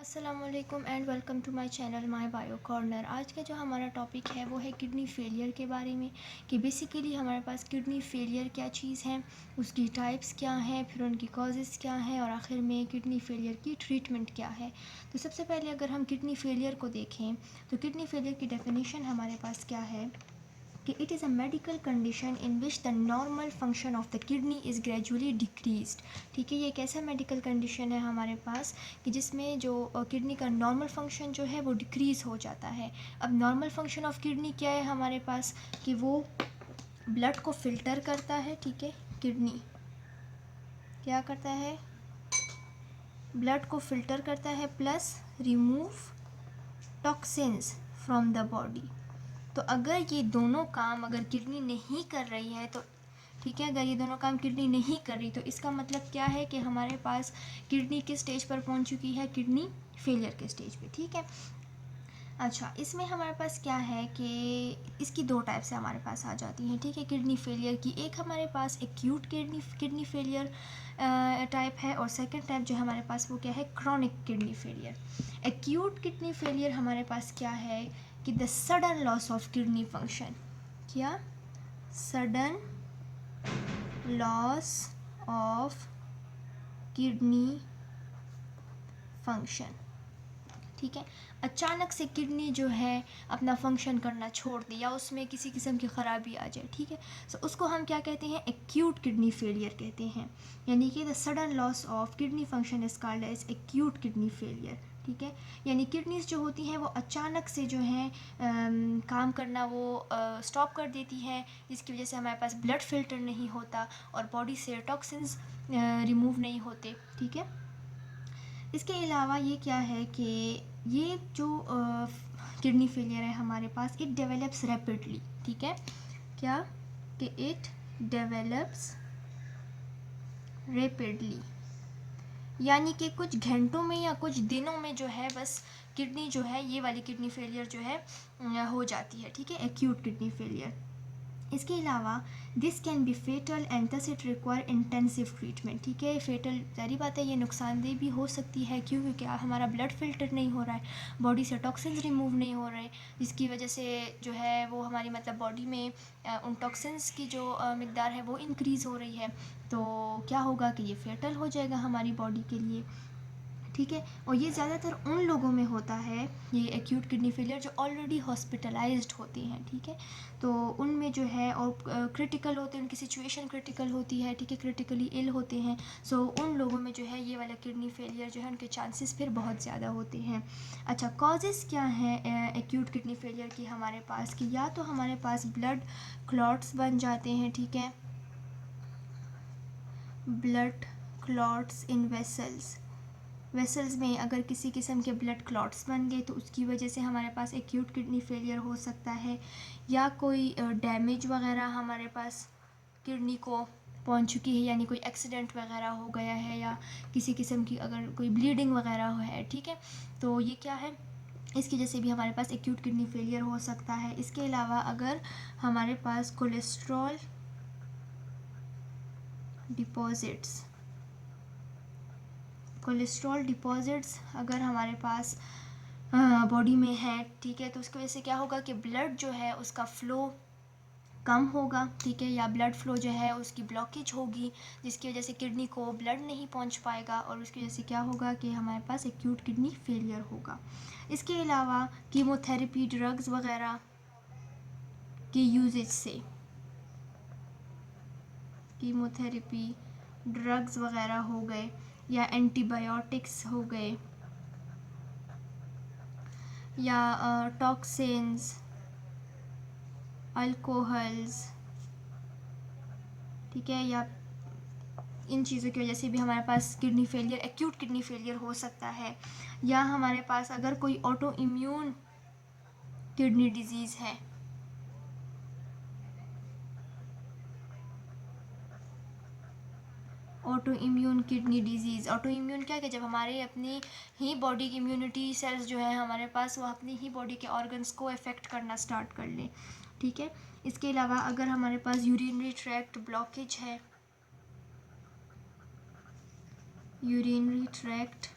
अस्सलामुअलैकुम and welcome to my channel my bio corner. आज का जो हमारा टॉपिक है वो है किडनी फेलियर के बारे में कि बेसिकली हमारे पास किडनी फेलियर क्या चीज़ है, उसकी टाइप्स क्या हैं, फिर उनकी कॉजेज़ क्या हैं और आखिर में किडनी फेलियर की ट्रीटमेंट क्या है। तो सबसे पहले अगर हम किडनी फेलियर को देखें तो किडनी फेलियर की डेफिनेशन हमारे पास क्या है कि it is a medical condition in which the normal function of the kidney is gradually decreased. ठीक है, ये एक ऐसा मेडिकल कंडीशन है हमारे पास कि जिसमें जो किडनी का नॉर्मल फंक्शन जो है वो डिक्रीज़ हो जाता है। अब नॉर्मल फंक्शन ऑफ किडनी क्या है हमारे पास कि वो ब्लड को फिल्टर करता है। ठीक है, किडनी क्या करता है, ब्लड को फिल्टर करता है plus remove toxins from the body. तो अगर ये दोनों काम अगर किडनी नहीं कर रही है तो ठीक है, अगर ये दोनों काम किडनी नहीं कर रही तो इसका मतलब क्या है कि हमारे पास किडनी किस स्टेज पर पहुंच चुकी है, किडनी फेलियर के स्टेज पे। ठीक है, अच्छा इसमें हमारे पास क्या है कि इसकी दो टाइप से हमारे पास आ जाती हैं। ठीक है, किडनी फेलियर की एक हमारे पास एक्यूट किडनी फेलियर टाइप है और सेकंड टाइप जो हमारे पास वो क्या है, chronic kidney failure. Acute kidney failure हमारे पास क्या है कि the sudden loss of kidney function, क्या sudden loss of kidney function. ठीक है, अचानक से किडनी जो है अपना फंक्शन करना छोड़ दे या उसमें किसी किस्म की ख़राबी आ जाए। ठीक है, सो उसको हम क्या कहते हैं, एक्यूट किडनी फेलियर कहते हैं। यानी कि the sudden loss of kidney function is called as acute kidney failure. ठीक है, यानी किडनीज जो होती हैं वो अचानक से जो है काम करना वो स्टॉप कर देती है, जिसकी वजह से हमारे पास ब्लड फिल्टर नहीं होता और बॉडी से टॉक्सिन्स रिमूव नहीं होते। ठीक है, इसके अलावा ये क्या है कि ये जो किडनी फेलियर है हमारे पास, इट डेवलप्स रैपिडली। ठीक है, क्या कि इट डेवलप्स रैपिडली, यानी कि कुछ घंटों में या कुछ दिनों में जो है बस किडनी जो है, ये वाली किडनी फेलियर जो है हो जाती है। ठीक है, एक्यूट किडनी फेलियर। इसके अलावा this can be fatal and thus it require intensive treatment. ठीक है, फेटल सारी बात है, ये नुकसानदेह भी हो सकती है। क्यों? क्योंकि हमारा ब्लड फिल्टर नहीं हो रहा है, बॉडी से टॉक्सिन्स रिमूव नहीं हो रहे, जिसकी वजह से जो है वो हमारी मतलब बॉडी में उन टॉक्सिन्स की जो मिकदार है वो इंक्रीज़ हो रही है। तो क्या होगा कि ये फेटल हो जाएगा हमारी बॉडी के लिए। ठीक है, और ये ज़्यादातर उन लोगों में होता है, ये एक्यूट किडनी फेलियर, जो ऑलरेडी हॉस्पिटलाइज्ड होते हैं। ठीक है, तो उनमें जो है और क्रिटिकल होते हैं, उनकी सिचुएशन क्रिटिकल होती है। ठीक है, क्रिटिकली इल होते हैं। सो उन लोगों में जो है ये वाला किडनी फेलियर जो है उनके चांसेस फिर बहुत ज़्यादा होते हैं। अच्छा, कॉजेज़ क्या हैं एक्यूट किडनी फेलियर की हमारे पास कि या तो हमारे पास ब्लड क्लॉट्स बन जाते हैं। ठीक है, ब्लड क्लॉट्स इन वेसल्स में अगर किसी किस्म के ब्लड क्लॉट्स बन गए तो उसकी वजह से हमारे पास एक्यूट किडनी फेलियर हो सकता है। या कोई डैमेज वगैरह हमारे पास किडनी को पहुंच चुकी है, यानी कोई एक्सीडेंट वगैरह हो गया है या किसी किस्म की अगर कोई ब्लीडिंग वगैरह है। ठीक है, तो ये क्या है, इसकी वजह से भी हमारे पास एक्यूट किडनी फेलियर हो सकता है। इसके अलावा अगर हमारे पास कोलेस्ट्रॉल डिपॉजिट्स अगर हमारे पास बॉडी में है, ठीक है, तो उसकी वजह से क्या होगा कि ब्लड जो है उसका फ़्लो कम होगा। ठीक है, या ब्लड फ़्लो जो है उसकी ब्लॉकेज होगी, जिसकी वजह से किडनी को ब्लड नहीं पहुंच पाएगा और उसकी वजह से क्या होगा कि हमारे पास एक्यूट किडनी फेलियर होगा। इसके अलावा कीमोथेरेपी ड्रग्स वगैरह के यूजेज से, कीमोथेरेपी ड्रग्स वगैरह हो गए या एंटीबायोटिक्स हो गए या टॉक्सिन्स, अल्कोहल्स, ठीक है, या इन चीज़ों की वजह से भी हमारे पास kidney failure, acute kidney failure हो सकता है। या हमारे पास अगर कोई ऑटो इम्यून किडनी डिजीज़ है, auto immune kidney disease, auto immune क्या है कि जब हमारे अपनी ही बॉडी की इम्यूनिटी सेल्स जो है हमारे पास वो अपनी ही बॉडी के ऑर्गन्स को अफेक्ट करना स्टार्ट कर लें। ठीक है, इसके अलावा अगर हमारे पास यूरिनरी ट्रैक्ट ब्लॉकेज है, यूरिनरी ट्रैक्ट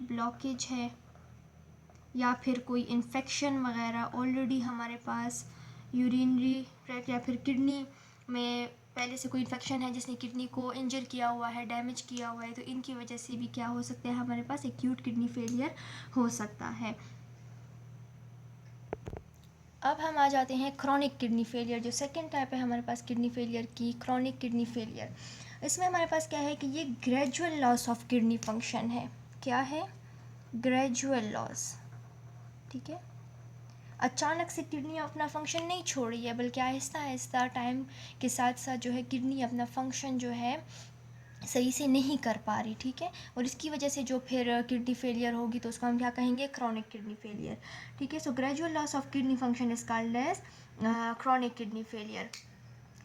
ब्लॉकेज है या फिर कोई इन्फेक्शन वगैरह ऑलरेडी हमारे पास यूरिनरी ट्रैक्ट या फिर किडनी में पहले से कोई इन्फेक्शन है जिसने किडनी को इंजर किया हुआ है, डैमेज किया हुआ है, तो इनकी वजह से भी क्या हो सकता है, हमारे पास एक्यूट किडनी फेलियर हो सकता है। अब हम आ जाते हैं क्रॉनिक किडनी फेलियर, जो सेकंड टाइप है हमारे पास किडनी फेलियर की, क्रॉनिक किडनी फेलियर। इसमें हमारे पास क्या है कि ये gradual loss of kidney function है। क्या है? Gradual loss. ठीक है, अचानक से किडनी अपना फंक्शन नहीं छोड़ रही है, बल्कि आहिस्ता आहिस्ता टाइम के साथ साथ जो है किडनी अपना फंक्शन जो है सही से नहीं कर पा रही। ठीक है, और इसकी वजह से जो फिर किडनी फेलियर होगी तो उसको हम क्या कहेंगे? Chronic kidney failure. ठीक है, so gradual loss of kidney function is called as chronic kidney failure.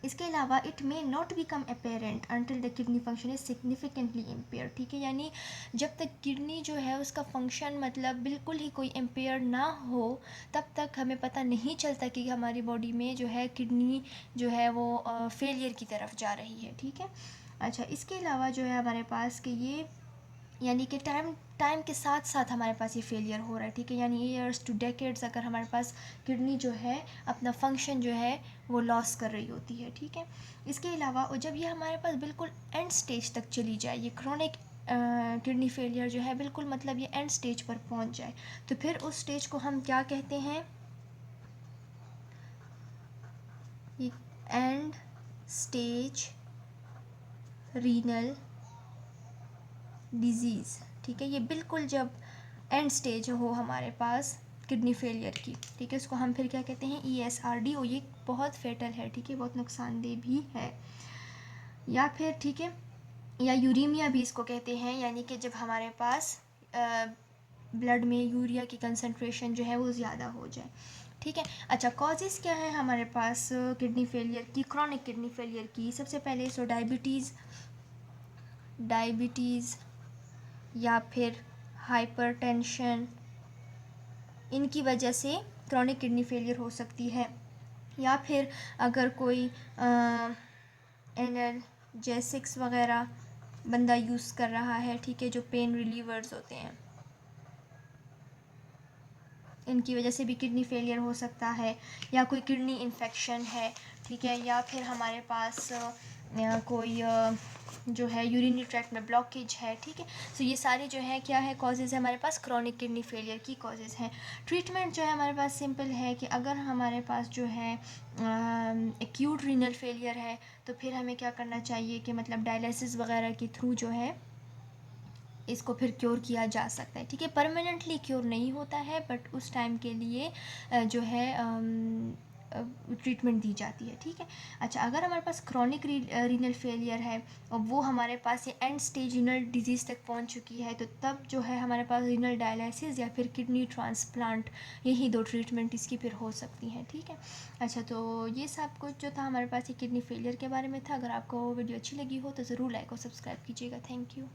इसके अलावा it may not become apparent until the kidney function is significantly impair. ठीक है, यानी जब तक किडनी जो है उसका फंक्शन मतलब बिल्कुल ही कोई इम्पेयर ना हो, तब तक हमें पता नहीं चलता कि हमारी बॉडी में जो है किडनी जो है वो फेलियर की तरफ जा रही है। ठीक है, अच्छा, इसके अलावा जो है हमारे पास कि ये यानी कि टाइम टाइम के साथ साथ हमारे पास ये फेलियर हो रहा है। ठीक है, यानी ईयर्स टू डेकेड्स अगर हमारे पास किडनी जो है अपना फंक्शन जो है वो लॉस कर रही होती है। ठीक है, इसके अलावा और जब ये हमारे पास बिल्कुल एंड स्टेज तक चली जाए, ये क्रॉनिक किडनी फेलियर जो है बिल्कुल मतलब ये एंड स्टेज पर पहुंच जाए, तो फिर उस स्टेज को हम क्या कहते हैं? ये एंड स्टेज रीनल डिजीज़। ठीक है, ये बिल्कुल जब एंड स्टेज हो हमारे पास किडनी फेलियर की, ठीक है, उसको हम फिर क्या कहते हैं? ESRD। और ये बहुत फेटल है। ठीक है, बहुत नुकसानदेह भी है। या फिर ठीक है, या यूरीमिया भी इसको कहते हैं, यानी कि जब हमारे पास ब्लड में यूरिया की कंसंट्रेशन जो है वो ज़्यादा हो जाए। ठीक है, अच्छा, कॉजेज़ क्या है हमारे पास किडनी फेलियर की, क्रॉनिक किडनी फेलियर की? सबसे पहले सो डायबिटीज़ या फिर हाइपरटेंशन, इनकी वजह से क्रॉनिक किडनी फेलियर हो सकती है। या फिर अगर कोई एनाल्जेसिक्स वगैरह बंदा यूज़ कर रहा है, ठीक है, जो पेन रिलीवर्स होते हैं, इनकी वजह से भी किडनी फेलियर हो सकता है। या कोई किडनी इन्फेक्शन है, ठीक है, या फिर हमारे पास कोई जो है यूरिनरी ट्रैक्ट में ब्लॉकेज है। ठीक है, सो ये सारे जो है क्या है? कॉजेज़ है हमारे पास क्रॉनिक किडनी फेलियर की कॉजेज़ हैं। ट्रीटमेंट जो है हमारे पास सिंपल है कि अगर हमारे पास जो है एक्यूट रीनल फेलियर है, तो फिर हमें क्या करना चाहिए कि मतलब डायलिसिस वगैरह के थ्रू जो है इसको फिर क्योर किया जा सकता है। ठीक है, परमानेंटली क्योर नहीं होता है, बट उस टाइम के लिए जो है ट्रीटमेंट दी जाती है। ठीक है, अच्छा, अगर हमारे पास क्रॉनिक रीनल फेलियर है और वो हमारे पास ये एंड स्टेज रीनल डिजीज़ तक पहुंच चुकी है, तो तब जो है हमारे पास रीनल डायलिसिस या फिर किडनी ट्रांसप्लांट, यही दो ट्रीटमेंट इसकी फिर हो सकती हैं। ठीक है, अच्छा, तो ये सब कुछ जो था हमारे पास ये किडनी फेलियर के बारे में था। अगर आपको वीडियो अच्छी लगी हो तो ज़रूर लाइक और सब्सक्राइब कीजिएगा। Thank you.